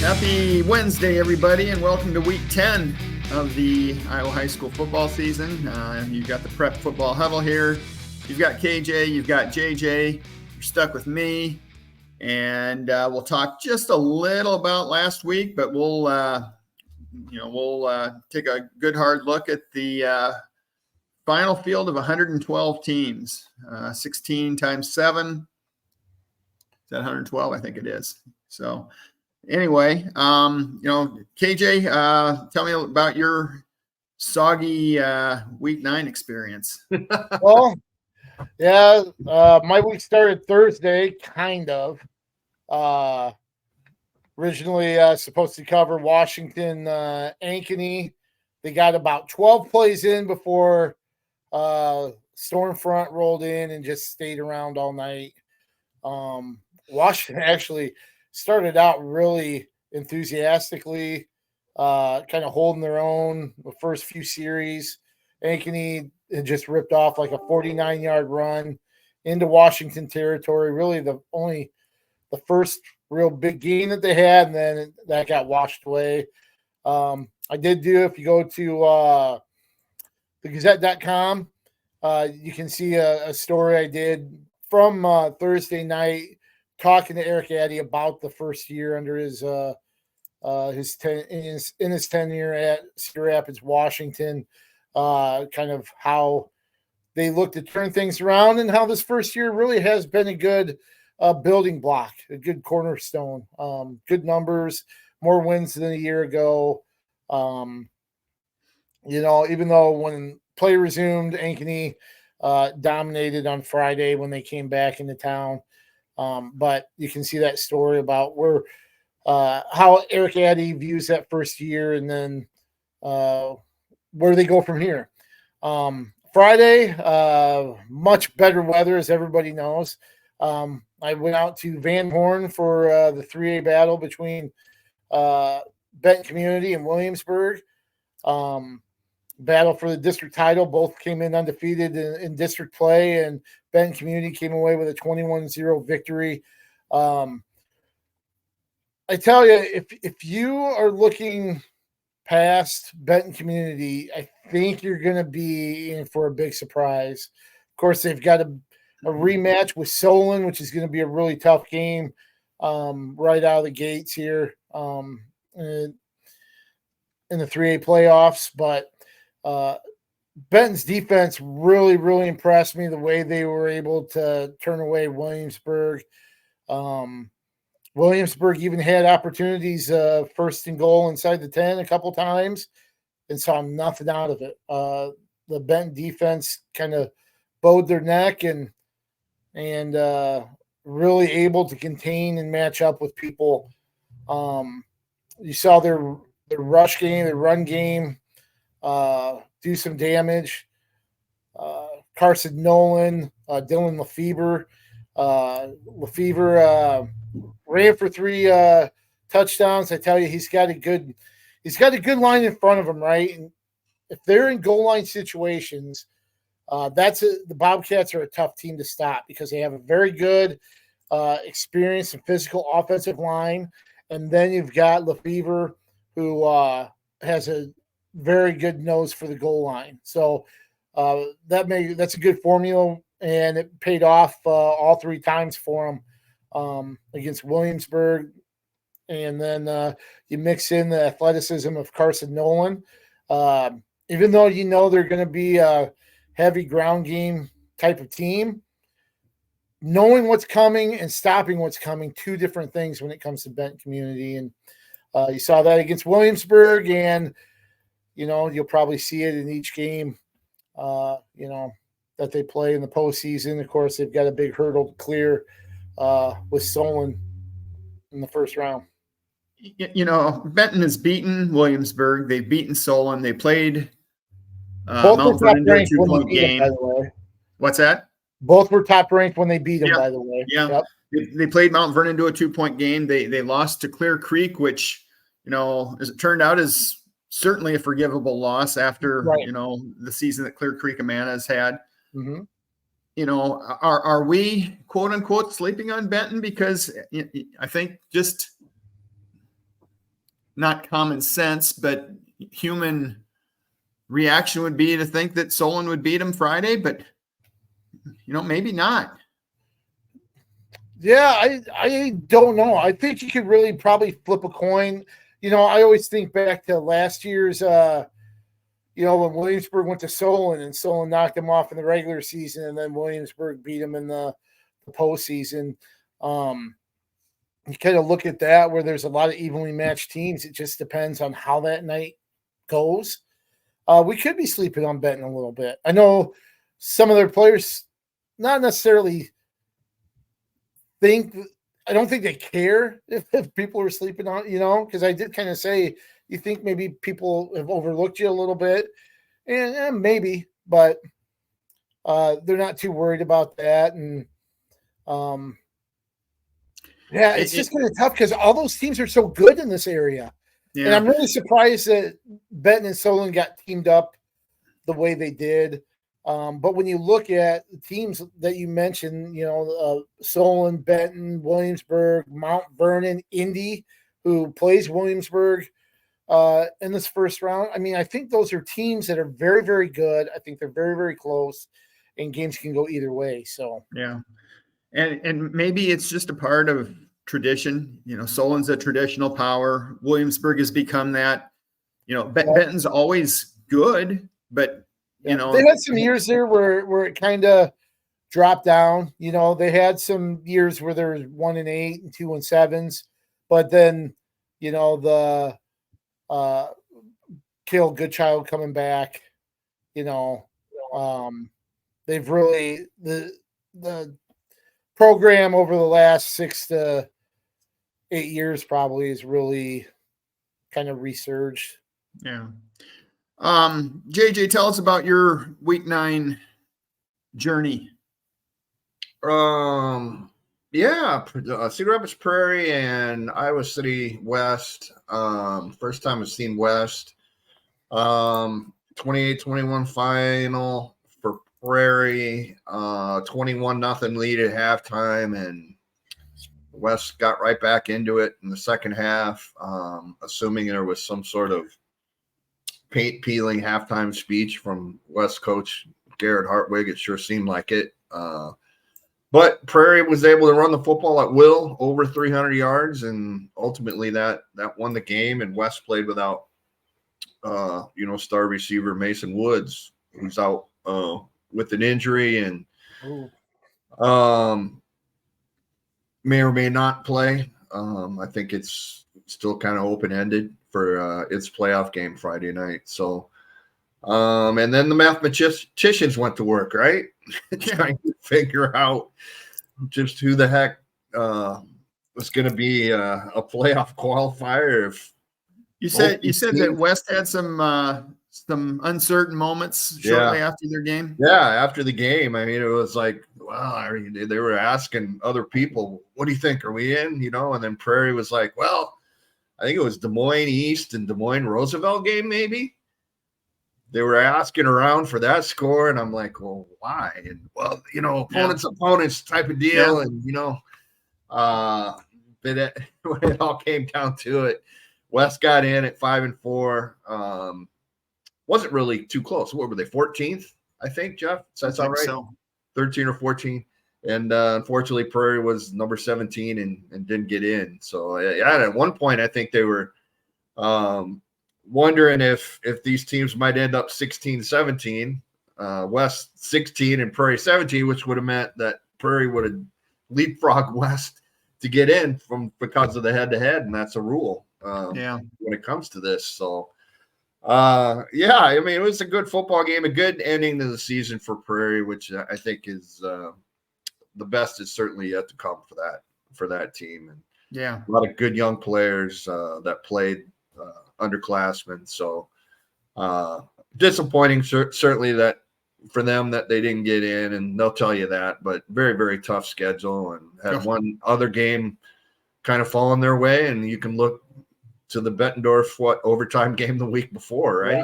Happy Wednesday, everybody, and welcome to week 10 of the Iowa high school football season. You've got the Prep Football Huddle here. You've got KJ, you've got JJ. You're stuck with me, and we'll talk just a little about last week, but we'll take a good hard look at the final field of 112 teams. 16 times 7. Is that 112? I think it is. So anyway, KJ, tell me about your soggy week 9 experience. Well, yeah, my week started Thursday, kind of. Originally supposed to cover Washington, Ankeny. They got about 12 plays in before storm front rolled in and just stayed around all night. Washington actually started out really enthusiastically, kind of holding their own the first few series. Ankeny had just ripped off like a 49-yard run into Washington territory. Really the first real big game that they had, and then that got washed away. I did do, if you go to the Gazette.com, you can see a story I did from Thursday night, talking to Eric Addy about the first year under his tenure at Cedar Rapids, Washington, kind of how they look to turn things around and how this first year really has been a good building block, a good cornerstone, good numbers, more wins than a year ago. Even though when play resumed, Ankeny dominated on Friday when they came back into town. But you can see that story about how Eric Addy views that first year, and then where they go from here. Friday, much better weather, as everybody knows. I went out to Van Horn for the 3A battle between Benton Community and Williamsburg. Battle for the district title. Both came in undefeated in district play, and Benton Community came away with a 21-0 victory. I tell you, if you are looking past Benton Community, I think you're going to be in for a big surprise. Of course, they've got a rematch with Solon, which is going to be a really tough game right out of the gates here in the 3A playoffs. But Benton's defense really, really impressed me, the way they were able to turn away Williamsburg. Williamsburg even had opportunities first and goal inside the 10 a couple times and saw nothing out of it. The Benton defense kind of bowed their neck and really able to contain and match up with people. You saw their rush game, their run game do some damage. Carson Nolan, Dylan Lefevre ran for 3 touchdowns. I tell you, he's got a good line in front of him, right? And if they're in goal line situations, the Bobcats are a tough team to stop because they have a very good, experienced and physical offensive line, and then you've got Lefevre, who has a very good nose for the goal line. So that's a good formula, and it paid off all 3 times for him against Williamsburg. And then you mix in the athleticism of Carson Nolan. Even though they're going to be a heavy ground game type of team, knowing what's coming and stopping what's coming, 2 different things when it comes to Benton Community. And you saw that against Williamsburg, and you'll probably see it in each game, that they play in the postseason. Of course, they've got a big hurdle to clear with Solon in the first round. Benton has beaten Williamsburg. They've beaten Solon. They played Both Mount were top Vernon to a ranked when they 2-point beat game. them, by the way. What's that? Both were top ranked when they beat them, by the way. Yeah. Yep. They played Mount Vernon to a 2-point game. They lost to Clear Creek, which, as it turned out, is certainly a forgivable loss after, Right. The season that Clear Creek Amana has had. Mm-hmm. Are we, quote unquote, sleeping on Benton? Because I think just not common sense, but human reaction would be to think that Solon would beat them Friday, but maybe not. Yeah, I don't know. I think you could really probably flip a coin. I always think back to last year's, when Williamsburg went to Solon and Solon knocked them off in the regular season, and then Williamsburg beat them in the postseason. You kind of look at that where there's a lot of evenly matched teams. It just depends on how that night goes. We could be sleeping on Benton a little bit. I know some of their players not necessarily I don't think they care if people are sleeping on, because I did kind of say, you think maybe people have overlooked you a little bit, and maybe, but they're not too worried about that. And it's just kind of tough because all those teams are so good in this area. Yeah. And I'm really surprised that Benton and Solon got teamed up the way they did. But when you look at the teams that you mentioned, Solon, Benton, Williamsburg, Mount Vernon, Indy, who plays Williamsburg in this first round. I mean, I think those are teams that are very, very good. I think they're very, very close, and games can go either way. So yeah, and maybe it's just a part of tradition. Solon's a traditional power. Williamsburg has become that. Benton's always good, but they had some years there where it kind of dropped down. They had some years where there was 1-8 and 2-7s, but then the Cale Goodchild coming back. They've really the program over the last 6 to 8 years probably is really kind of resurged. Yeah. JJ, tell us about your week 9 journey. Cedar Rapids Prairie and Iowa City West. First time I've seen West. 28-21 final for Prairie. 21-0 lead at halftime, and West got right back into it in the second half. Assuming there was some sort of paint peeling halftime speech from West coach Garrett Hartwig. It sure seemed like it. But Prairie was able to run the football at will, over 300 yards, and ultimately that won the game. And West played without, star receiver Mason Woods, who's out with an injury and may or may not play. I think it's still kind of open-ended for its playoff game Friday night. So, and then the mathematicians went to work, right? Trying to figure out just who the heck was going to be a playoff qualifier. If you said that West had some uncertain moments shortly after their game. Yeah, after the game, I mean, it was like, wow, they were asking other people, "What do you think? Are we in?" And then Prairie was like, "Well, I think it was Des Moines East and Des Moines Roosevelt game, maybe." They were asking around for that score, and I'm like, well, why? And well, opponents type of deal. Yeah. And but when it all came down to it, West got in at 5-4. Wasn't really too close. What were they? 14th, I think, Jeff. That's all right. So. 13 or 14. And unfortunately, Prairie was number 17 and didn't get in. So at one point, I think they were wondering if these teams might end up 16-17, West 16 and Prairie 17, which would have meant that Prairie would have leapfrogged West to get in because of the head-to-head, and that's a rule when it comes to this. So, I mean, it was a good football game, a good ending to the season for Prairie, which I think is the best is certainly yet to come for that team. And a lot of good young players that played. Underclassmen. So disappointing certainly that for them that they didn't get in, and they'll tell you that, but very, very tough schedule, and had one other game kind of falling their way. And you can look to the Bettendorf overtime game the week before, right?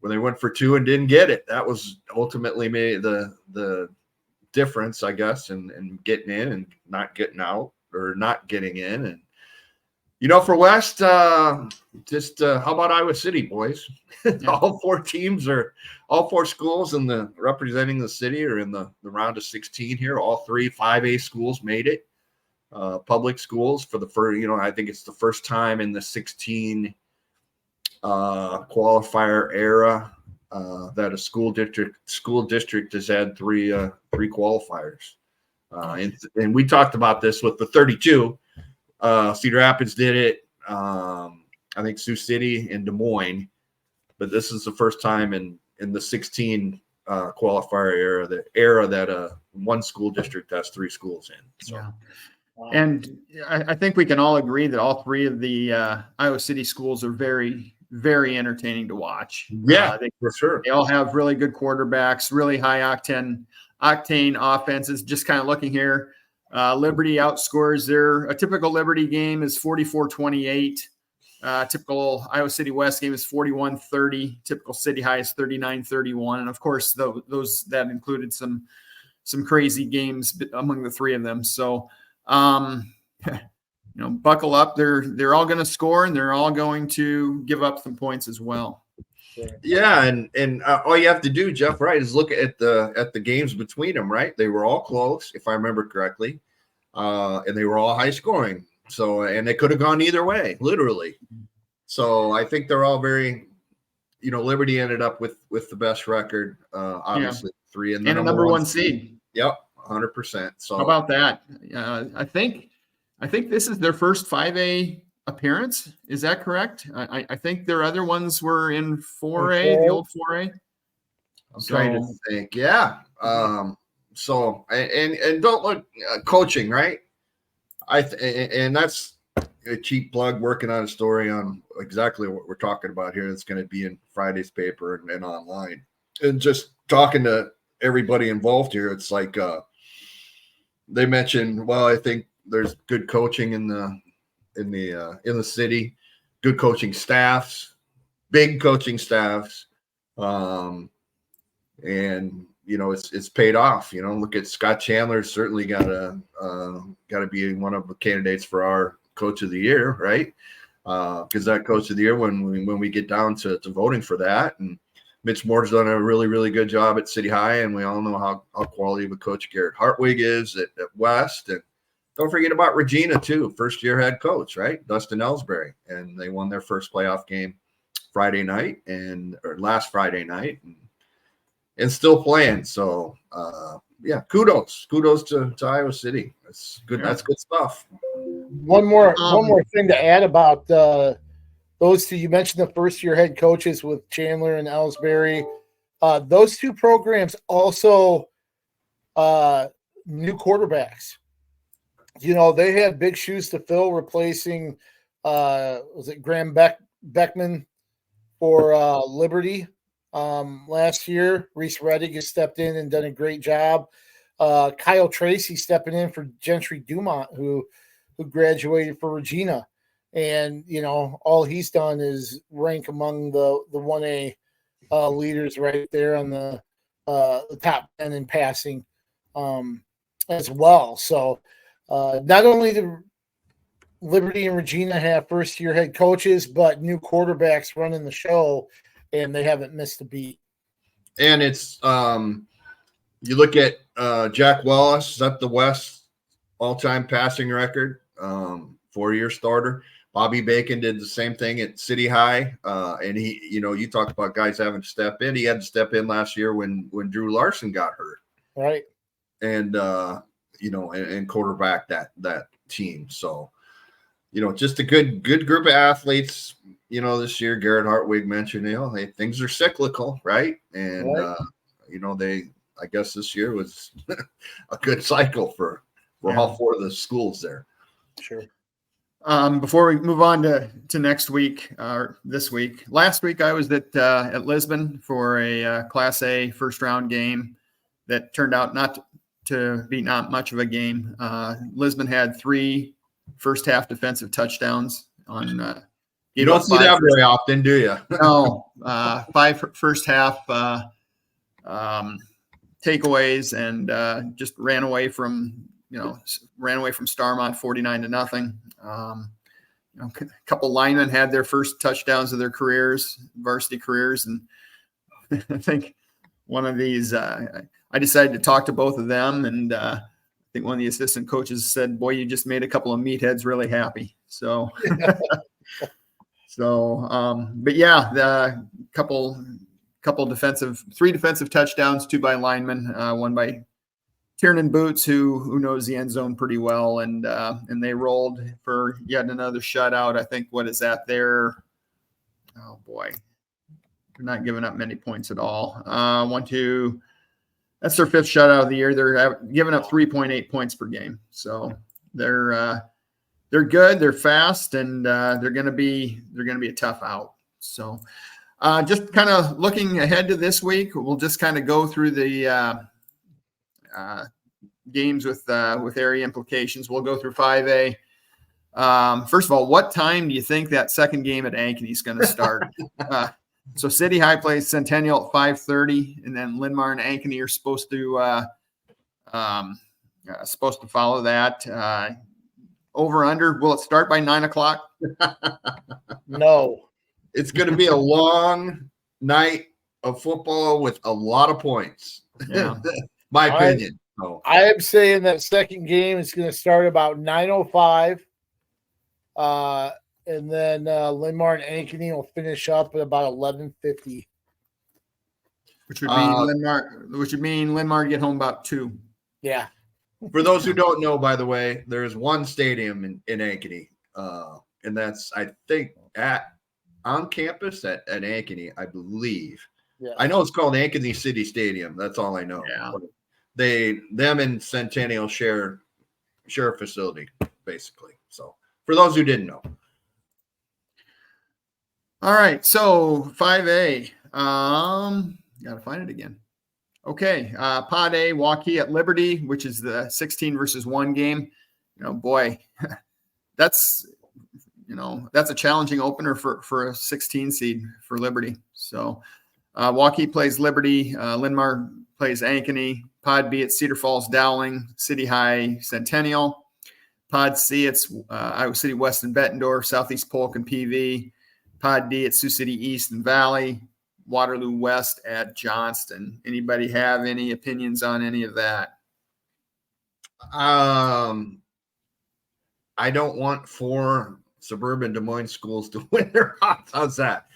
When they went for 2 and didn't get it. That was ultimately made the difference, I guess, in getting in and not getting out, or not getting in. And For West, how about Iowa City, boys? All four schools representing the city are in the round of 16 here. All three 5A schools made it. Public schools for the first, I think it's the first time in the 16 qualifier era that a school district has had three qualifiers. And we talked about this with the 32. Cedar Rapids did it. I think Sioux City and Des Moines, but this is the first time in the 16 qualifier era that one school district has three schools in. So. Yeah. And I think we can all agree that all three of the Iowa City schools are very, very entertaining to watch. Yeah, for sure. They all have really good quarterbacks, really high octane offenses. Just kind of looking here, Liberty outscores a typical Liberty game is 44-28. Typical Iowa City West game is 41-30. Typical City High is 39-31. And of course, those that included some crazy games among the three of them. So, buckle up. They're all going to score, and they're all going to give up some points as well. Yeah, and all you have to do, Jeff, right, is look at the games between them. Right, they were all close, if I remember correctly, and they were all high scoring. So, and they could have gone either way, literally. So, I think they're all very, Liberty ended up with the best record, obviously 3 and the number one seed. Yep. 100%. So how about that? I think this is their first 5A appearance. Is that correct? I think their other ones were in 4A, the old 4A. I'm trying to think. Yeah. So and don't look coaching, right? And that's a cheap plug. Working on a story on exactly what we're talking about here. It's going to be in Friday's paper and online. And just talking to everybody involved here, it's like they mentioned, well, I think there's good coaching in the city, good coaching staffs, big coaching staffs, and it's paid off. Look at Scott Chandler. Certainly got to be one of the candidates for our Coach of the Year, right? Because that Coach of the Year when we get down to voting for that. And Mitch Moore's done a really, really good job at City High, and we all know how quality of a coach Garrett Hartwig is at West. And don't forget about Regina, too, first-year head coach, right? Dustin Ellsbury. And they won their first playoff game last Friday night, and still playing. So, kudos to Iowa City. That's good. Yeah. That's good stuff. One more thing to add about those two. You mentioned the first-year head coaches with Chandler and Ellsbury. Those two programs also new quarterbacks. They had big shoes to fill, replacing was it Graham Beckman for Liberty last year. Reese Reddick has stepped in and done a great job. Kyle Tracy stepping in for Gentry Dumont, who graduated for Regina. And, all he's done is rank among the 1A leaders right there on the top 10 in passing as well. So not only do Liberty and Regina have first-year head coaches, but new quarterbacks running the show, and they haven't missed a beat. And it's you look at Jack Wallace, is that the West all-time passing record, 4-year starter. Bobby Bacon did the same thing at City High, and he, you talk about guys having to step in. He had to step in last year when Drew Larson got hurt, right? And and quarterback that team. So, just a good group of athletes. This year, Garrett Hartwig mentioned, hey, things are cyclical, right? And right. I guess this year was a good cycle for all four of the schools there. Sure. Before we move on to next week or this week, last week I was at Lisbon for a Class A first round game that turned out not to be not much of a game. Lisbon had 3 first half defensive touchdowns on. You don't see that very often, do you? No, 5 first half takeaways, and just ran away from Starmont 49-0. a couple linemen had their first touchdowns of their careers, varsity careers. And I think one of these, I decided to talk to both of them. And I think one of the assistant coaches said, boy, you just made a couple of meatheads really happy. So, but yeah, the three defensive touchdowns, 2 by linemen, 1 by Tiernan Boots, who knows the end zone pretty well, and they rolled for yet another shutout. I think, what is that there? Oh boy, they're not giving up many points at all. 1, 2. That's their 5th shutout of the year. They're giving up 3.8 points per game. So they're good. They're fast, and they're going to be a tough out. So just kind of looking ahead to this week, we'll just kind of go through the games with area implications. We'll go through 5A. First of all, what time do you think that second game at Ankeny is going to start? So City High plays Centennial at 5:30, and then Linn-Mar and Ankeny are supposed to follow that. Over under, will it start by 9 o'clock? No. It's going to be a long night of football with a lot of points. Yeah. My opinion. I am saying that second game is going to start about 9:05. And then Linn-Mar and Ankeny will finish up at about 11:50. Which would mean Linn-Mar get home about 2. Yeah. For those who don't know, by the way, there is one stadium in Ankeny, and that's, I think, on campus at Ankeny, I believe. Yeah. I know it's called Ankeny City Stadium. That's all I know. Yeah. Them and Centennial share a facility, basically. So for those who didn't know. All right, so 5A. Gotta find it again. Okay, Pod A, Waukee at Liberty, which is the 16 versus 1 game. Boy, that's a challenging opener for a 16 seed for Liberty. So Waukee plays Liberty, Linn-Mar plays Ankeny. Pod B at Cedar Falls Dowling, City High Centennial. Pod C, it's Iowa City West and Bettendorf, Southeast Polk and PV. Pod D at Sioux City East and Valley. Waterloo West at Johnston. Anybody have any opinions on any of that? I don't want 4 suburban Des Moines schools to win their pots. How's that?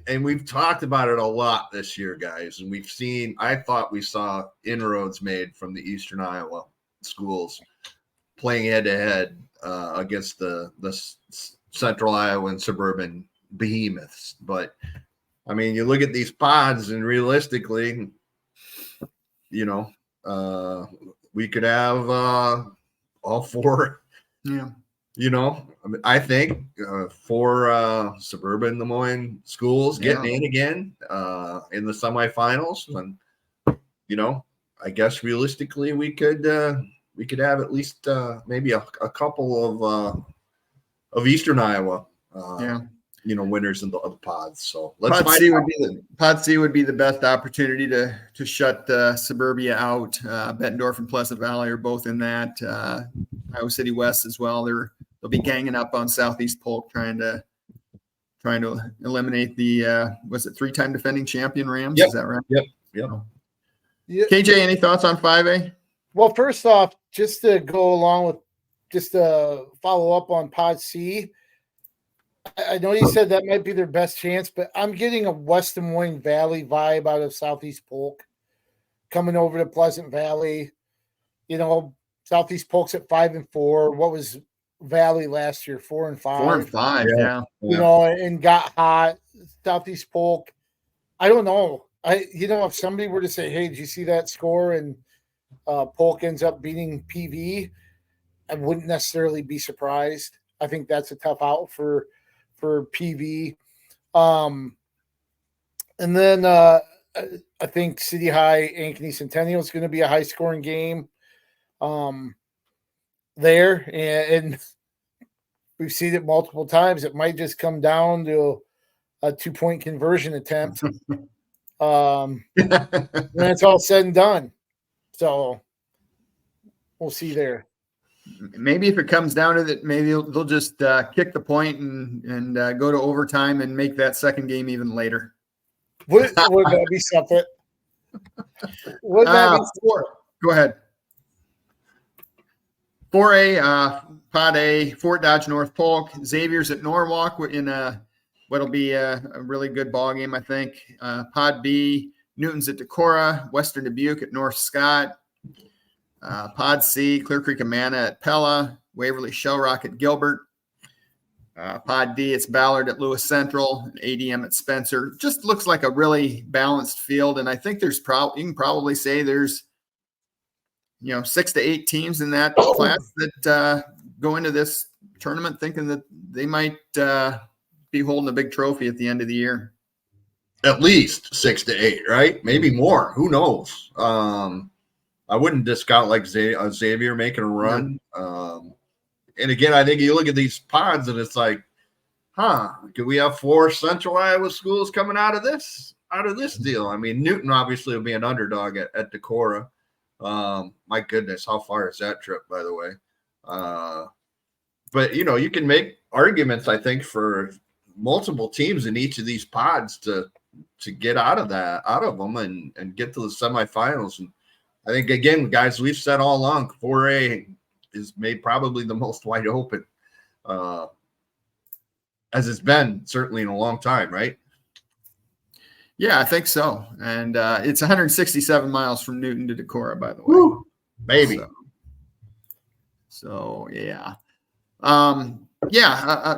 And we've talked about it a lot this year, guys. And I thought we saw inroads made from the Eastern Iowa schools playing head to head against the Central Iowa and suburban behemoths. But I mean, you look at these pods, and realistically, we could have all 4. Yeah. I think 4 suburban Des Moines schools getting in again in the semifinals, and I guess realistically we could have at least maybe a couple of Eastern Iowa winners in the pods. So let's Pod C would be the best opportunity to shut Suburbia out. Bettendorf and Pleasant Valley are both in that. Iowa City West as well. They'll be ganging up on Southeast Polk, trying to eliminate the 3-time defending champion Rams. Yep. Is that right? Yep. KJ, any thoughts on 5A? Well, first off, just to go along with, just to follow up on Pod C, I know you said that might be their best chance, but I'm getting a West Des Moines Valley vibe out of Southeast Polk coming over to Pleasant Valley. Southeast Polk's at 5-4. What was Valley last year? 4-5. 4-5. Yeah. And got hot. Southeast Polk. I don't know. If somebody were to say, "Hey, did you see that score?" and Polk ends up beating PV, I wouldn't necessarily be surprised. I think that's a tough out for PV. And then I think City High Ankeny Centennial is going to be a high scoring game there. And we've seen it multiple times. It might just come down to a 2-point conversion attempt when it's all said and done. So we'll see there. maybe if it comes down to that, maybe they'll just kick the point and go to overtime and make that second game even later. Would that be something? Would that be Go ahead. 4A, Pod A, Fort Dodge North Polk, Xavier's at Norwalk in what'll be a really good ball game, I think. Pod B, Newton's at Decorah, Western Dubuque at North Scott. Pod C, Clear Creek Amana at Pella, Waverly Shell Rock at Gilbert. Pod D, it's Ballard at Lewis Central, and ADM at Spencer. Just looks like a really balanced field, and I think there's you can probably say there's 6 to 8 teams in that class that go into this tournament thinking that they might be holding a big trophy at the end of the year. At least 6 to 8, right? Maybe more. Who knows? I wouldn't discount like Xavier making a run. And again, I think you look at these pods and it's like, could we have 4 Central Iowa schools coming out of this deal? I mean, Newton obviously will be an underdog at Decorah. My goodness, how far is that trip, by the way? But you can make arguments, I think, for multiple teams in each of these pods to get out of them and get to the semifinals. And I think, again, guys, we've said all along, 4A is made probably the most wide open, as it's been certainly in a long time, right? Yeah, I think so. And it's 167 miles from Newton to Decorah, by the way. Woo, baby. So yeah.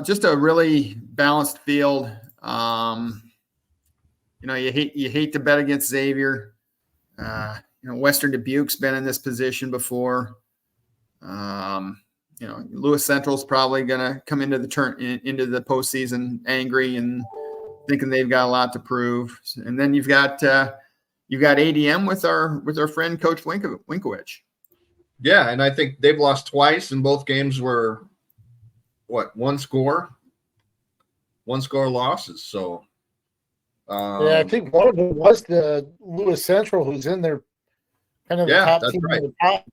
Just a really balanced field. You hate to bet against Xavier. Western Dubuque's been in this position before. Lewis Central's probably going to come into the postseason angry and thinking they've got a lot to prove. And then you've got ADM with our friend Coach Winkowicz. Yeah, and I think they've lost twice, and both games were one score losses. So I think one of them was the Lewis Central, who's in there, kind of the top team in the top.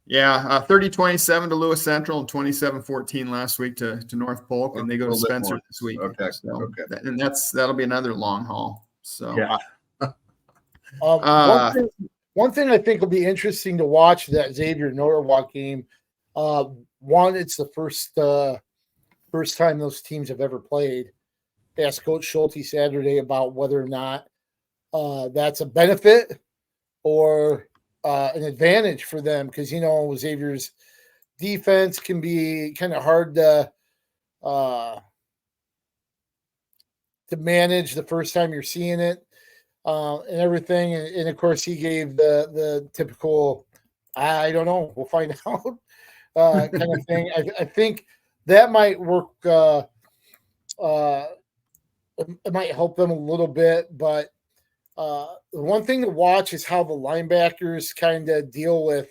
Yeah, 30-27 to Lewis Central and 27-14 last week to North Polk, and they go to Spencer this week. Okay. And that'll be another long haul. So yeah. One thing I think will be interesting to watch that Xavier Norwalk game. One, it's the first time those teams have ever played. I asked Coach Schulte Saturday about whether or not that's a benefit or an advantage for them, because Xavier's defense can be kind of hard to manage the first time you're seeing it and everything. And of course, he gave the typical, I don't know, we'll find out kind of thing. I think that might work. It might help them a little bit, but the one thing to watch is how the linebackers kind of deal with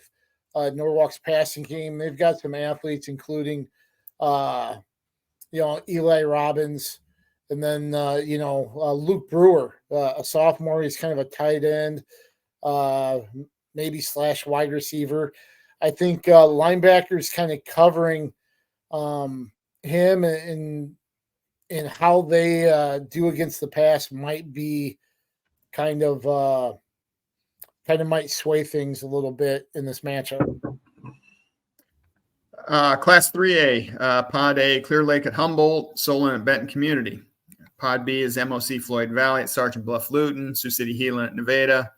Norwalk's passing game. They've got some athletes, including, Eli Robbins, and then, Luke Brewer, a sophomore. He's kind of a tight end, maybe / wide receiver. I think linebackers kind of covering him and how they do against the pass might be kind of might sway things a little bit in this matchup. Class 3A, Pod A, Clear Lake at Humboldt, Solon at Benton Community. Pod B is MOC Floyd Valley at Sergeant Bluff Luton, Sioux City Heelan at Nevada.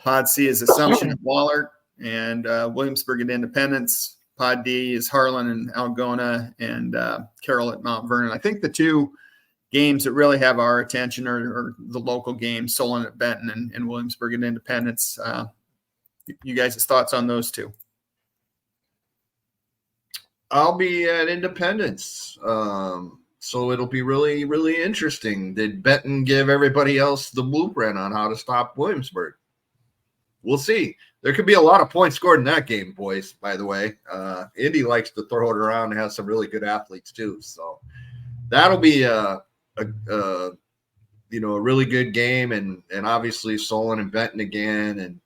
Pod C is Assumption at Wahlert and Williamsburg at Independence. Pod D is Harlan and Algona and Carroll at Mount Vernon. I think the two games that really have our attention are the local games, Solon at Benton and Williamsburg at Independence. You guys' thoughts on those two? I'll be at Independence. So it'll be really, really interesting. Did Benton give everybody else the blueprint on how to stop Williamsburg? We'll see. There could be a lot of points scored in that game, boys, by the way. Indy likes to throw it around and has some really good athletes too. So that'll be a really good game, and obviously Solon and Benton again. And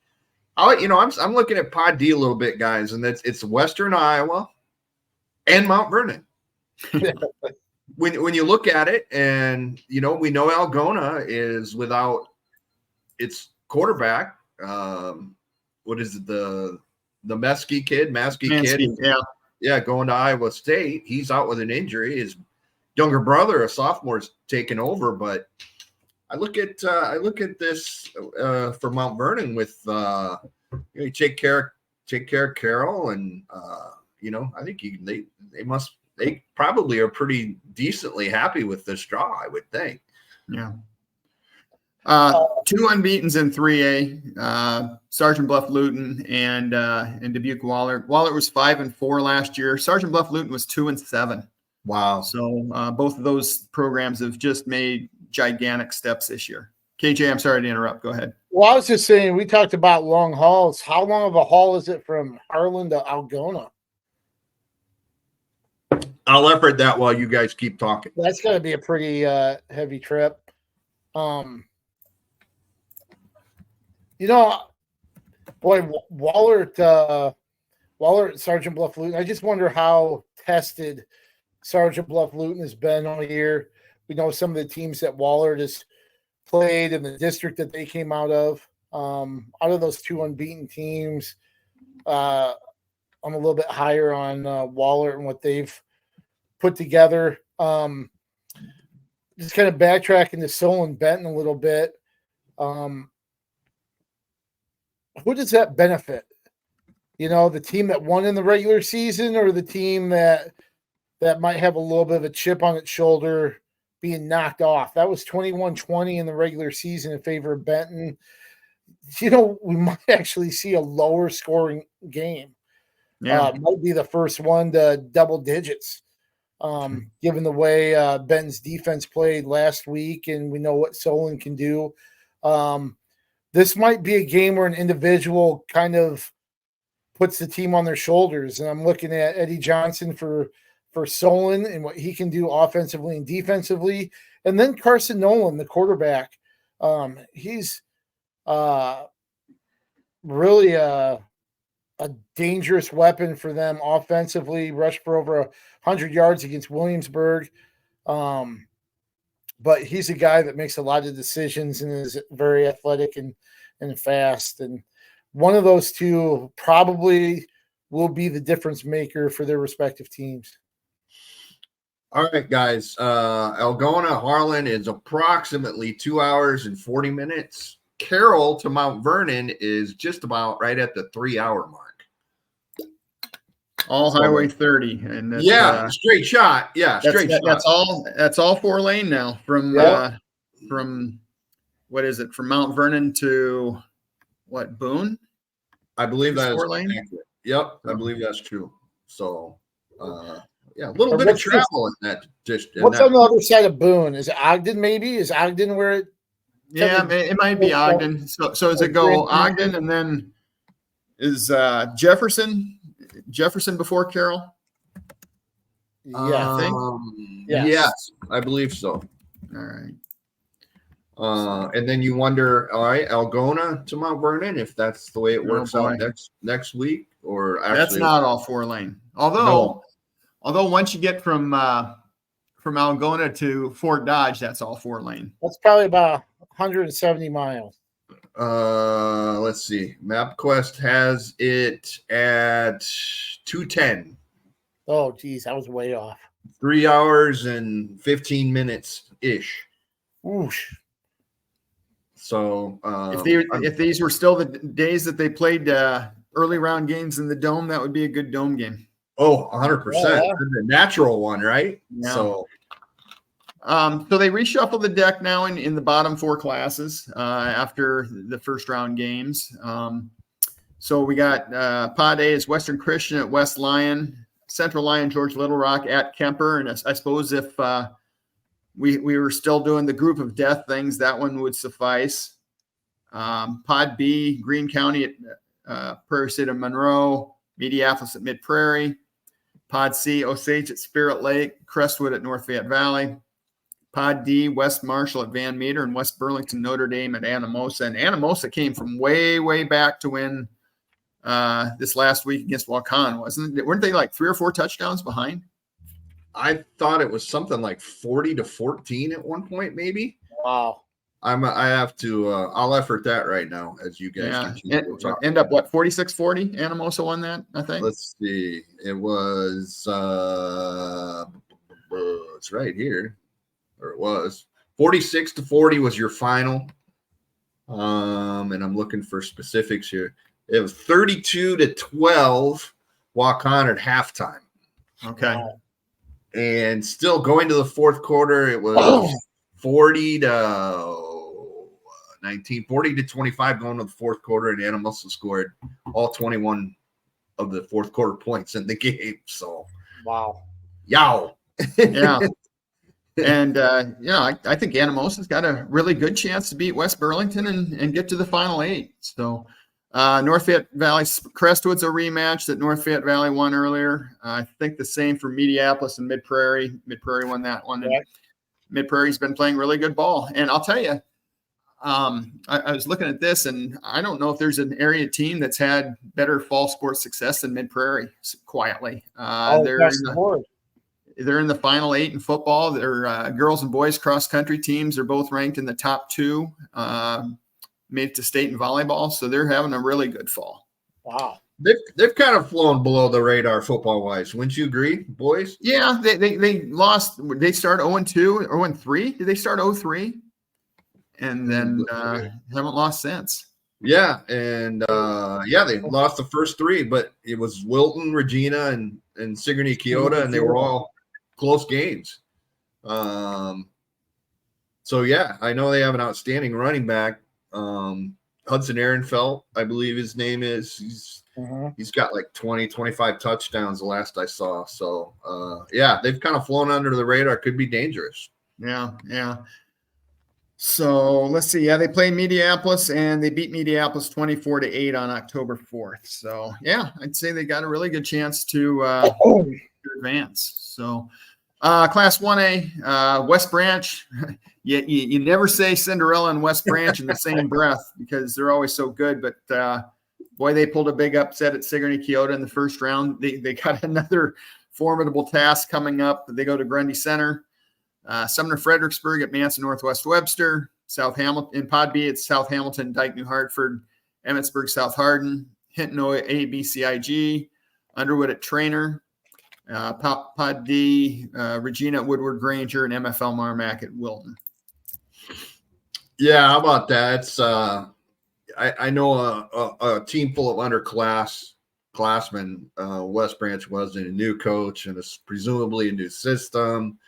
I'm looking at Pod D a little bit, guys, and it's Western Iowa and Mount Vernon. When you look at it, and we know Algona is without its quarterback. What is it, the Maskey kid? Yeah, going to Iowa State. He's out with an injury. His younger brother, a sophomore, is taking over. But I look at this for Mount Vernon with you take care of Carroll, and I think they probably are pretty decently happy with this draw, I would think. Yeah. 2 unbeatens in 3A, Sergeant Bluff Luton and Dubuque Wahlert. Wahlert was 5-4 last year. Sergeant Bluff Luton was 2-7. Wow. So both of those programs have just made gigantic steps this year. KJ, I'm sorry to interrupt. Go ahead. Well, I was just saying, we talked about long hauls. How long of a haul is it from Harlan to Algona? I'll effort that while you guys keep talking. That's got to be a pretty heavy trip. Boy, Wahlert and Sergeant Bluff Luton, I just wonder how tested Sergeant Bluff Luton has been all year. We know some of the teams that Wahlert has played in the district that they came out of. Out of those 2 unbeaten teams, I'm a little bit higher on Wahlert and what they've put together. Just kind of backtracking to Solon Benton a little bit. Who does that benefit? The team that won in the regular season, or the team that might have a little bit of a chip on its shoulder being knocked off? That was 21-20 in the regular season in favor of Benton. We might actually see a lower scoring game. Yeah. Might be the first one to double digits, given the way Benton's defense played last week, and we know what Solon can do. This might be a game where an individual kind of puts the team on their shoulders. And I'm looking at Eddie Johnson for Solon and what he can do offensively and defensively. And then Carson Nolan, the quarterback. He's really a dangerous weapon for them offensively, rushed for over 100 yards against Williamsburg. But he's a guy that makes a lot of decisions and is very athletic and fast. And one of those two probably will be the difference maker for their respective teams. All right, guys. Algona Harlan is approximately 2 hours and 40 minutes. Carroll to Mount Vernon is just about right at the 3-hour mark. All Highway 30, and that's, straight shot. Yeah, straight shot. That's all 4-lane now from what is it? From Mount Vernon to what, Boone? I believe that is 4-lane. Yep, I believe that's true. So, a little bit of travel in that. What's on the other side of Boone? Is it Ogden? Maybe is Ogden where it? Yeah, it might be Ogden. So does it go Ogden and then is Jefferson before Carroll? Yeah, I think. Yes, I believe so. All right. And then you wonder, all right, Algona to Mount Vernon, if that's the way it works out next week, or actually that's not all 4-lane. Although once you get from Algona to Fort Dodge, that's all 4-lane. That's probably about 170 miles. Let's see. MapQuest has it at 210. Oh, geez, I was way off. 3 hours and 15 minutes ish. Oosh. So if these were still the days that they played early round games in the dome, that would be a good dome game. Oh, 100%. The natural one, right? Yeah. So they reshuffle the deck now in the bottom 4 classes after the first round games. So we got Pod A is Western Christian at West Lyon, Central Lyon, George Little Rock at Kemper. And I suppose if we were still doing the group of death things, that one would suffice. Pod B, Greene County at Prairie State of Monroe, Mediapolis at Mid Prairie. Pod C, Osage at Spirit Lake, Crestwood at North Fayette Valley. Pod D, West Marshall at Van Meter, and West Burlington Notre Dame at Anamosa. And Anamosa came from way, way back to win this last week against Waukon, wasn't it? Weren't they like 3 or 4 touchdowns behind? I thought it was something like 40-14 at one point, maybe. Wow. I have to I'll effort that right now as you guys end up what, 46-40? Anamosa won that, I think. Let's see. It was it's right here. Or it was 46-40 was your final. And I'm looking for specifics here. It was 32-12 Waukon at halftime. Okay. And still going to the fourth quarter, it was 40-19, 40-25 going to the fourth quarter, and Anamosa scored all 21 of the fourth quarter points in the game. So, wow. Yow. Yeah. And, I think Anamosa's got a really good chance to beat West Burlington and get to the Final 8. So, North Fayette Valley Crestwood's a rematch that North Fayette Valley won earlier. I think the same for Mediapolis and Mid-Prairie. Mid-Prairie won that one. And Mid-Prairie's been playing really good ball. And I'll tell you, I was looking at this, and I don't know if there's an area team that's had better fall sports success than Mid-Prairie quietly. They're in the Final 8 in football. Their girls and boys cross country teams are both ranked in the top 2. Made it to state in volleyball, so they're having a really good fall. Wow. They've kind of flown below the radar football wise. Wouldn't you agree, boys? Yeah, they lost. They start 0-2 or 0-3. Did they start 0-3? And then haven't lost since. Yeah, and they lost the first 3, but it was Wilton, Regina, and Sigourney Keota, and they were all close games. So yeah, I know they have an outstanding running back. Hudson Ehrenfeld, I believe his name is. He's got like 20, 25 touchdowns the last I saw. So they've kind of flown under the radar. Could be dangerous. Yeah. So let's see. Yeah, they play Mediapolis, and they beat Mediapolis 24-8 on October 4th. So yeah, I'd say they got a really good chance to advance. So Class 1A, West Branch. You never say Cinderella and West Branch in the same breath because they're always so good. But boy, they pulled a big upset at Sigourney Keota in the first round. They got another formidable task coming up. They go to Grundy Center. Sumner Fredericksburg at Manson Northwest Webster. South Hamilton in Pod B, it's South Hamilton, Dike, New Hartford, Emmitsburg, South Hardin, Hinton ABCIG, Underwood at Trainer. Pod D, Regina at Woodward Granger, and MFL Marmac at Wilton. Yeah, how about that? It's I know a team full of underclassmen. West Branch was a new coach and it's presumably a new system.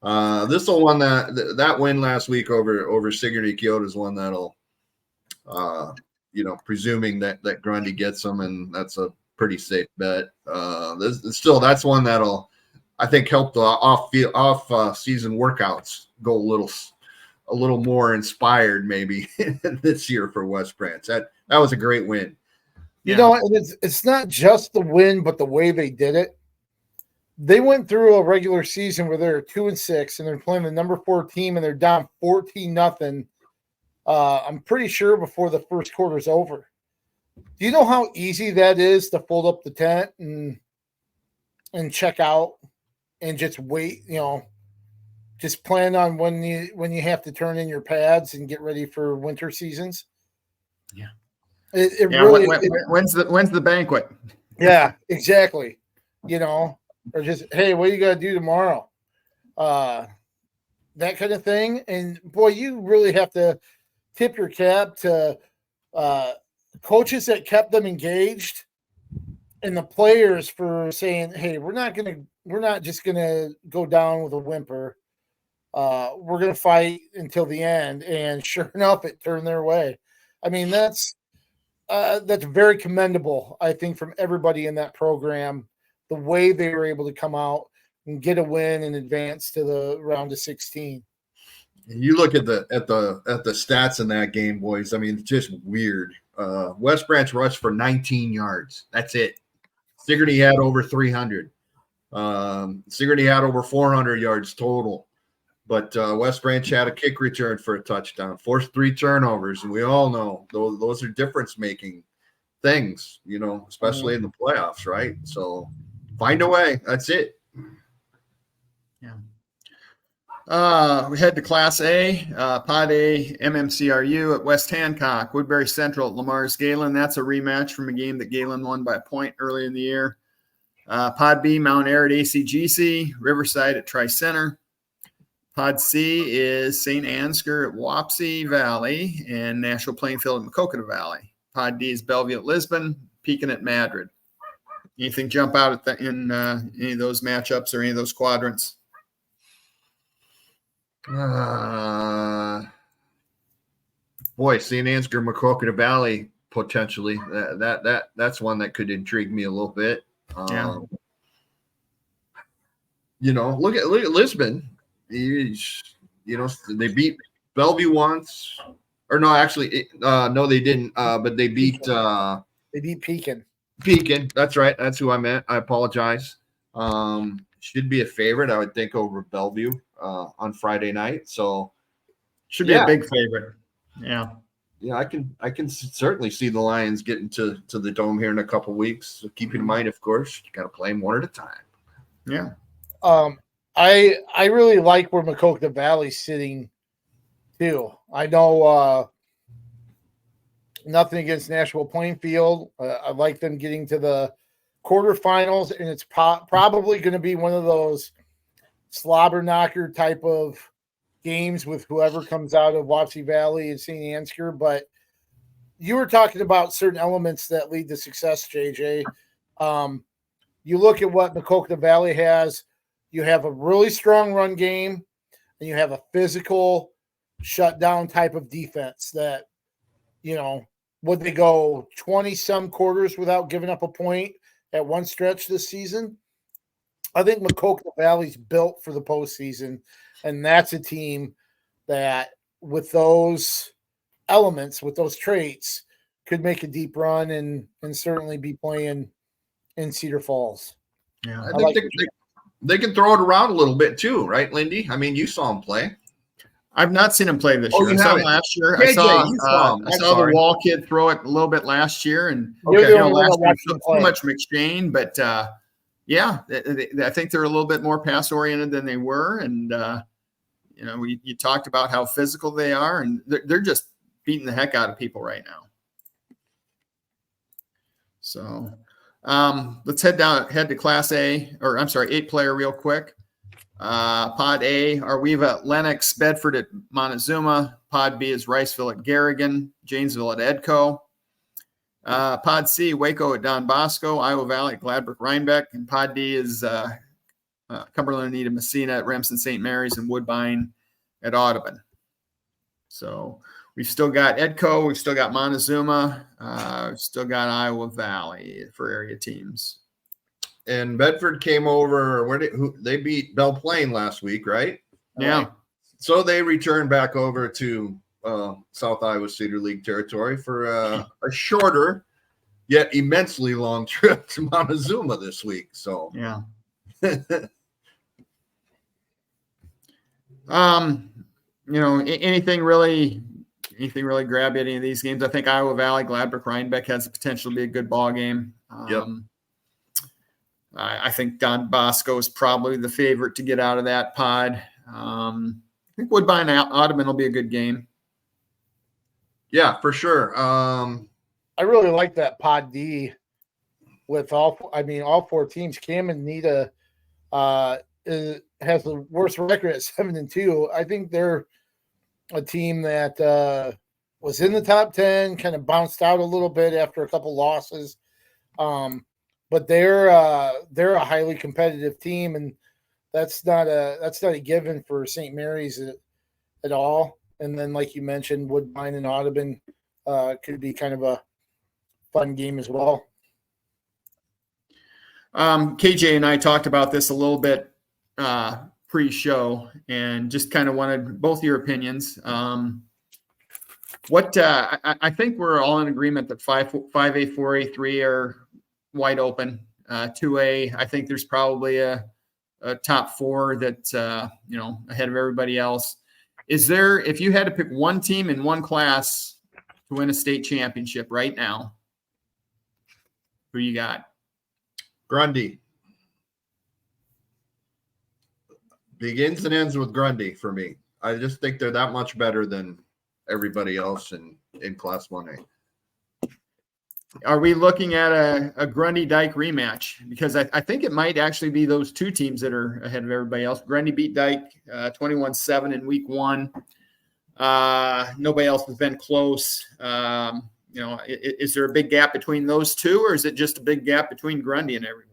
This will one that win last week over Sigourney Keota is one that'll, presuming that Grundy gets them, and that's a pretty safe bet. That's one that'll, I think, help the off season workouts go a little more inspired maybe this year for West Branch. That was a great win. And it's not just the win, but the way they did it. They went through a regular season where they're 2-6 and they're playing the number 4 team and they're down 14-0. I'm pretty sure before the first quarter's over. Do you know how easy that is to fold up the tent and check out and just wait? Just plan on when you have to turn in your pads and get ready for winter seasons. Yeah, really. When's the banquet? Yeah, exactly. Or just, hey, what do you got to do tomorrow? That kind of thing. And boy, you really have to tip your cap to coaches that kept them engaged and the players for saying, hey, we're not just going to go down with a whimper. We're going to fight until the end. And sure enough, it turned their way. I mean, that's very commendable, I think, from everybody in that program, the way they were able to come out and get a win and advance to the round of 16. You look at the stats in that game, boys. I mean, it's just weird. West Branch rushed for 19 yards. That's it. Sigourney had over 300. Sigourney had over 400 yards total. But West Branch had a kick return for a touchdown, forced 3 turnovers, and we all know those are difference-making things, especially in the playoffs, right? So find a way. That's it. Yeah. We head to Class A, Pod A, MMCRU at West Hancock, Woodbury Central at Lamar's Galen. That's a rematch from a game that Galen won by a point early in the year. Pod B, Mount Air at ACGC, Riverside at Tri-Center. Pod C is St. Ansgar at Wapsie Valley and Nashua Plainfield at Macokota Valley. Pod D is Bellevue at Lisbon, Pekin at Madrid. Anything jump out at in any of those matchups or any of those quadrants? Boy, St. Ansgar, Macokota Valley, potentially. That's one that could intrigue me a little bit. Yeah. Look at Lisbon. They beat Bellevue once, or no, actually, no, they didn't. But they beat Pekin. Pekin. That's right. That's who I meant. I apologize. Should be a favorite, I would think, over Bellevue on Friday night. So should be a big favorite. Yeah. Yeah, I can certainly see the Lions getting to the Dome here in a couple of weeks. So keep in mind, of course, you got to play them one at a time. Yeah. I really like where Macokota Valley's sitting too. I know nothing against Nashua Plainfield. I like them getting to the quarterfinals, and it's probably going to be one of those slobber knocker type of games with whoever comes out of Wapsie Valley and St. Ansgar. But you were talking about certain elements that lead to success, JJ. You look at what Macokota Valley has. You have a really strong run game, and you have a physical shutdown type of defense that, would they go 20-some quarters without giving up a point at one stretch this season? I think Macokota Valley's built for the postseason, and that's a team that, with those elements, with those traits, could make a deep run and certainly be playing in Cedar Falls. Yeah, I think they can throw it around a little bit too, right, Lindy? I mean, you saw him play. I've not seen him play this year. I saw him last year. I saw the Wall kid throw it a little bit last year, and last year too much McShane. But yeah, I think they're a little bit more pass oriented than they were, and you talked about how physical they are, and they're just beating the heck out of people right now. So let's head to Class A, or I'm sorry, 8-player real quick. Pod A, Arweva at Lenox, Bedford at Montezuma. Pod B is Riceville at Garrigan, Janesville at Edco. Pod C, Waco at Don Bosco, Iowa Valley at Gladbrook Rhinebeck. And Pod D is Cumberland Anita Messina at Remsen St. Mary's and Woodbine at Audubon. So we've still got Edco, we've still got Montezuma, we've still got Iowa Valley for area teams. And Bedford came over. They beat Belle Plaine last week, right? Yeah. So they returned back over to South Iowa Cedar League territory for a shorter yet immensely long trip to Montezuma this week. So yeah. Anything really grab any of these games? I think Iowa Valley, Gladbrook Rhinebeck has the potential to be a good ball game. Yep. I think Don Bosco is probably the favorite to get out of that pod. I think Woodbine Audubon will be a good game. Yeah, for sure. I really like that pod D with all 4 teams. Cam and Nita has the worst record at 7-2. I think they're a team that was in the top 10, kind of bounced out a little bit after a couple losses. But they're a highly competitive team, and that's not a given for St. Mary's at all. And then, like you mentioned, Woodbine and Audubon could be kind of a fun game as well. KJ and I talked about this a little bit pre-show, and just kind of wanted both your opinions. I think we're all in agreement that 5A, 4A, 3 are wide open. 2A, I think there's probably a top four that ahead of everybody else. Is there, if you had to pick one team in one class to win a state championship right now, who you got? Grundy. Begins and ends with Grundy for me. I just think they're that much better than everybody else in Class 1A. Are we looking at a Grundy-Dyke rematch? Because I think it might actually be those two teams that are ahead of everybody else. Grundy beat Dyke 21-7 in week 1. Nobody else has been close. Is there a big gap between those two, or is it just a big gap between Grundy and everyone?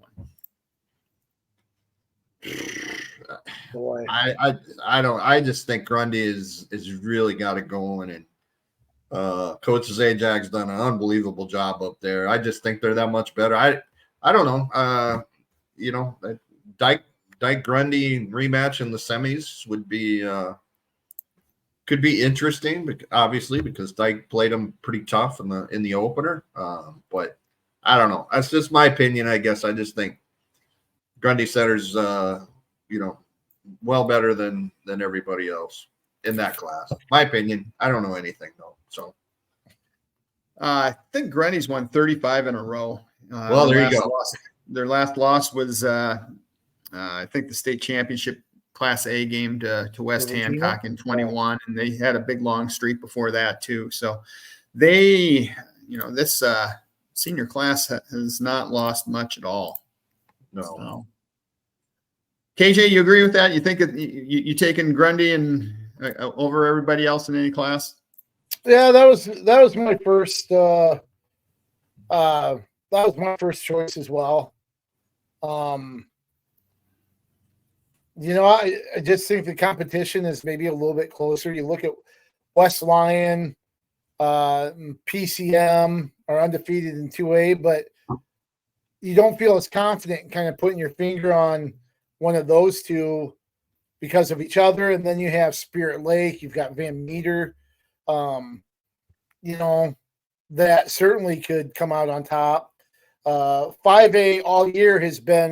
Boy. I just think Grundy is really got it going, and Coach Zajag's done an unbelievable job up there. I just think they're that much better. I don't know. Dyke Grundy rematch in the semis would be could be interesting, obviously, because Dyke played them pretty tough in the opener. But I don't know. That's just my opinion, I guess. I just think Grundy Center's well better than everybody else in that class. My opinion. I don't know anything though. So I think Grundy's won 35 in a row. Well, there you go. Their last loss was I think the state championship Class A game to West Hancock in 21, and they had a big long streak before that too. So they, this senior class has not lost much at all. No. So. KJ, you agree with that? You think you taking Grundy and over everybody else in any class? Yeah, that was my first. That was my first choice as well. I just think the competition is maybe a little bit closer. You look at West Lyon, PCM are undefeated in 2A, but you don't feel as confident in kind of putting your finger on one of those two because of each other. And then you have Spirit Lake, you've got Van Meter, that certainly could come out on top. 5A all year has been,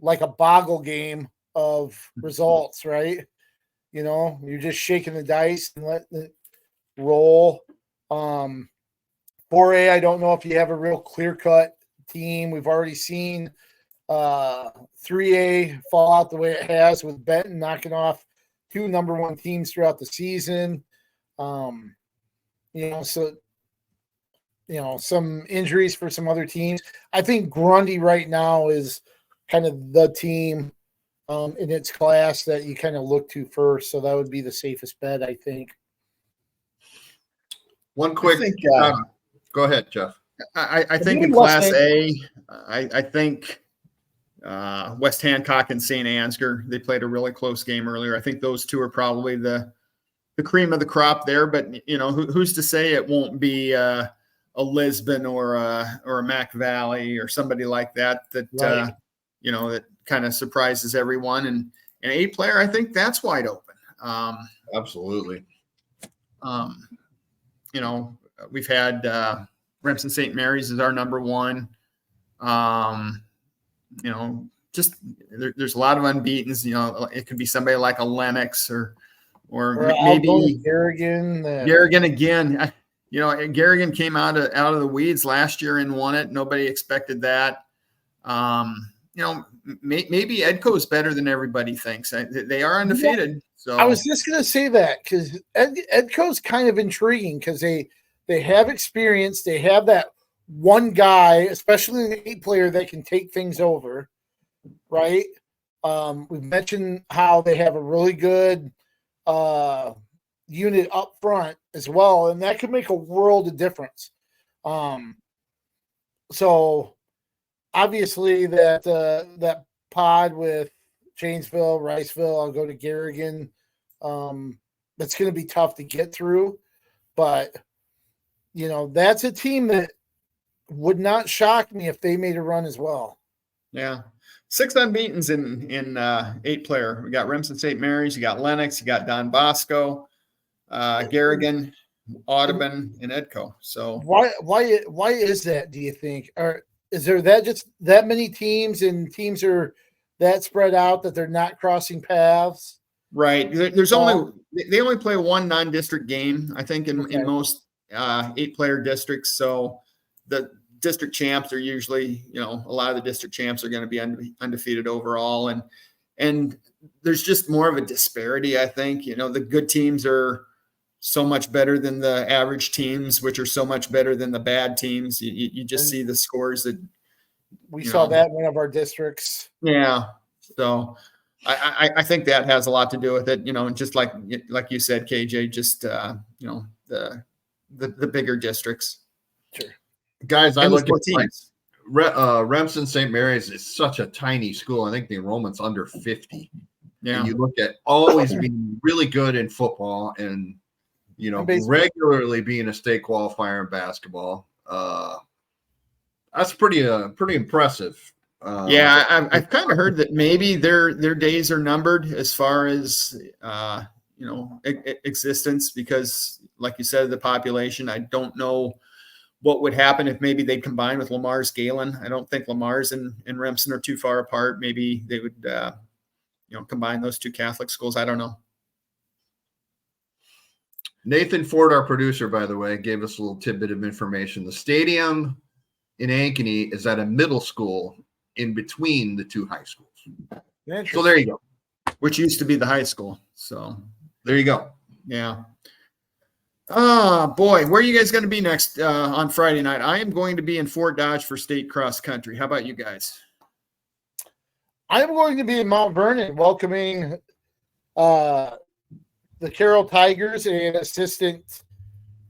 like a boggle game of results, right? You're just shaking the dice and letting it roll. 4A, I don't know if you have a real clear-cut team. We've already seen 3A fall out the way it has with Benton knocking off 2 number 1 teams throughout the season. Some injuries for some other teams. I think Grundy right now is kind of the team in its class that you kind of look to first. So that would be the safest bet, I think. One quick go ahead, Jeff. I think in Class A, I think West Hancock and St. Ansgar, they played a really close game earlier. I think those two are probably the cream of the crop there. But, who's to say it won't be a Lisbon or a Mac Valley or somebody like that right. That kind of surprises everyone. And an 8-player, I think that's wide open. Absolutely. We've had Remsen St. Mary's as our number 1. Just there's a lot of unbeatens. It could be somebody like a Lennox or maybe Garrigan. Garrigan again. Garrigan came out of the weeds last year and won it. Nobody expected that. Maybe Edco is better than everybody thinks. They are undefeated. So I was just going to say that because Edco's kind of intriguing because they have experience. They have that one guy, especially an 8-player, that can take things over, right? We've mentioned how they have a really good unit up front as well, and that could make a world of difference. So obviously that pod with Janesville, Riceville, I'll go to Garrigan. That's going to be tough to get through, but that's a team that would not shock me if they made a run as well. Yeah. 6 unbeatens in 8-player. We got Remsen St. Mary's, you got Lennox, you got Don Bosco, Garrigan, Audubon, and Edco. So why is that, do you think? Or is there that just that many teams, and teams are that spread out that they're not crossing paths? Right. There's they only play one non-district game, I think, in most 8-player districts. So the district champs are usually, a lot of the district champs are going to be undefeated overall, and there's just more of a disparity, I think. The good teams are so much better than the average teams, which are so much better than the bad teams. You just see the scores that we saw that in one of our districts. Yeah. So I think that has a lot to do with it, and just like you said, KJ, just the bigger districts. Sure. Guys, I look at teams. Remsen St. Mary's is such a tiny school. I think the enrollment's under 50. Yeah. And you look at always being really good in football and regularly being a state qualifier in basketball. That's pretty impressive. I've kind of heard that maybe their days are numbered as far as existence, because, like you said, the population. I don't know what would happen if maybe they combine with Lamar's Galen. I don't think Lamar's and Remsen are too far apart. Maybe they would combine those two Catholic schools. I don't know. Nathan Ford, our producer, by the way, gave us a little tidbit of information. The stadium in Ankeny is at a middle school in between the two high schools. So there you go. Which used to be the high school. So there you go. Yeah. Oh, boy. Where are you guys going to be next on Friday night? I am going to be in Fort Dodge for state cross country. How about you guys? I'm going to be in Mount Vernon welcoming the Carroll Tigers and assistant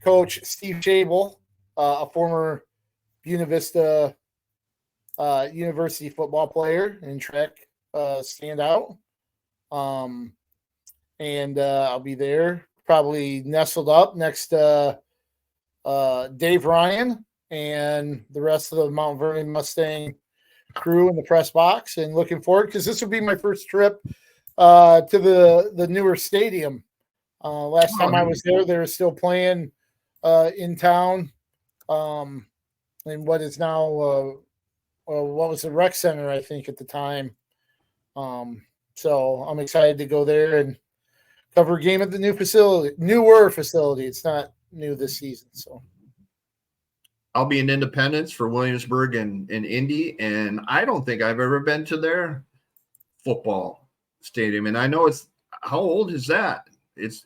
coach Steve Schabel, a former Buena Vista University football player and track standout. And I'll be there, probably nestled up next to Dave Ryan and the rest of the Mount Vernon Mustang crew in the press box, and looking forward, because this will be my first trip to the newer stadium. Last time I was there, they were still playing in town in what is now what was the rec center, I think, at the time. So I'm excited to go there and cover a game at the newer facility. It's not new this season. So I'll be in Independence for Williamsburg and Indy, and I don't think I've ever been to their football stadium. And I know how old is that? It's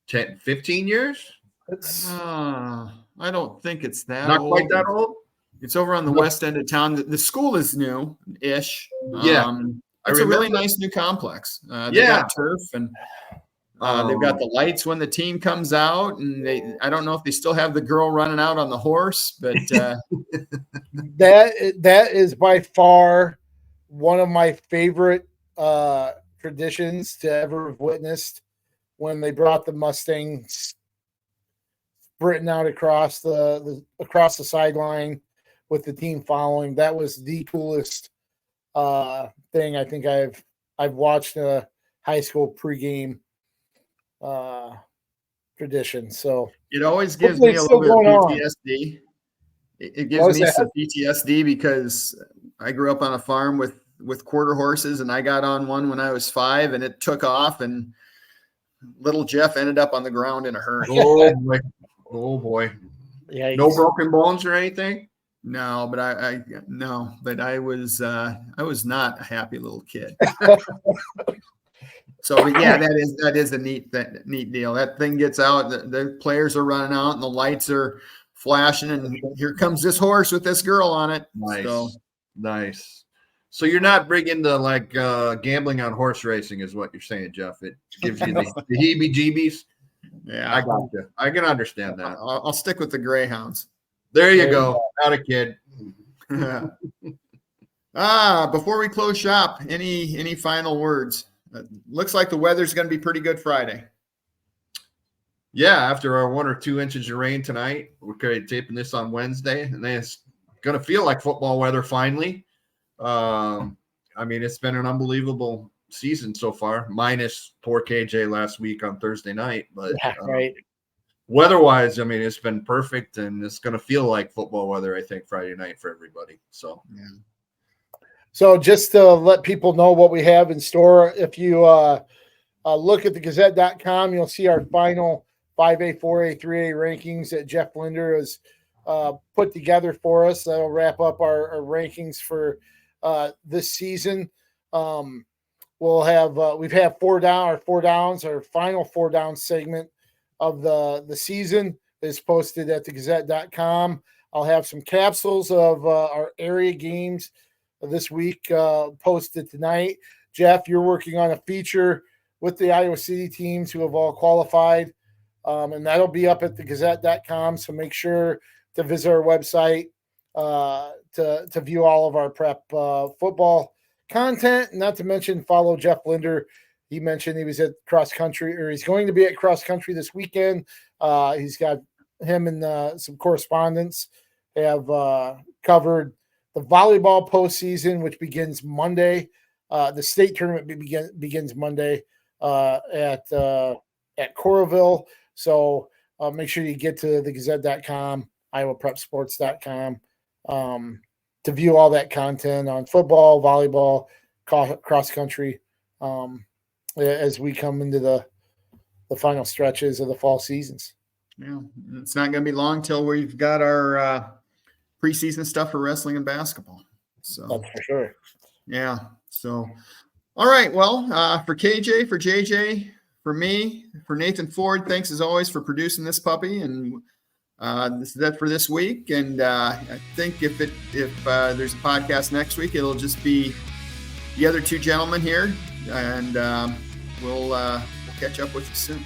10, 15 years? I don't think it's that Not old. quite that old? It's over on the west end of town. The school is new-ish. Yeah. It's a really nice new complex. They got turf, and they've got the lights when the team comes out. And I don't know if they still have the girl running out on the horse, but that is by far one of my favorite traditions to ever have witnessed, when they brought the Mustangs sprinting out across the sideline with the team following. That was the coolest thing I think I've watched a high school pregame tradition. So it always gives me a little bit of PTSD. It gives me some PTSD because I grew up on a farm with quarter horses, and I got on one when I was 5, and it took off, and little Jeff ended up on the ground in a hurry. Oh boy. Yeah. No broken bones or anything? No, but I was not a happy little kid. So yeah, that is a neat deal. That thing gets out, the players are running out, and the lights are flashing, and here comes this horse with this girl on it. Nice. So you're not big into gambling on horse racing, is what you're saying, Jeff. It gives you the heebie-jeebies. Yeah, I got you. I can understand that. I'll stick with the greyhounds. There you go. Not a kid. Before we close shop, any final words? Looks like the weather's going to be pretty good Friday. Yeah, after our 1 or 2 inches of rain tonight, we're taping this on Wednesday, and then it's going to feel like football weather finally. It's been an unbelievable season so far, minus poor KJ last week on Thursday night. But right. weather-wise, I mean, it's been perfect, and it's going to feel like football weather, I think, Friday night for everybody. So, yeah. So just to let people know what we have in store, if you look at the Gazette.com, you'll see our final 5A, 4A, 3A rankings that Jeff Linder has put together for us. That'll wrap up our rankings for this season. We'll have we've had four downs. Our final 4 down segment of the season is posted at the Gazette.com. I'll have some capsules of our area games this week posted tonight. Jeff, you're working on a feature with the Iowa City teams who have all qualified, and that'll be up at the Gazette.com. So make sure to visit our website to view all of our prep football content. Not to mention, follow Jeff Linder. He mentioned he was at cross country, or he's going to be at cross country this weekend. He's got him and some correspondents have covered the volleyball postseason, which begins Monday. The state tournament begins Monday at Coralville. So make sure you get to the Gazette.com, IowaPrepSports.com to view all that content on football, volleyball, cross country as we come into the final stretches of the fall seasons. Yeah, it's not going to be long till we've got our preseason stuff for wrestling and basketball. So that's for sure. Yeah. So, all right. Well, for KJ, for JJ, for me, for Nathan Ford, thanks as always for producing this puppy. And this is that for this week. And I think if there's a podcast next week, it'll just be the other 2 gentlemen here, and we'll catch up with you soon.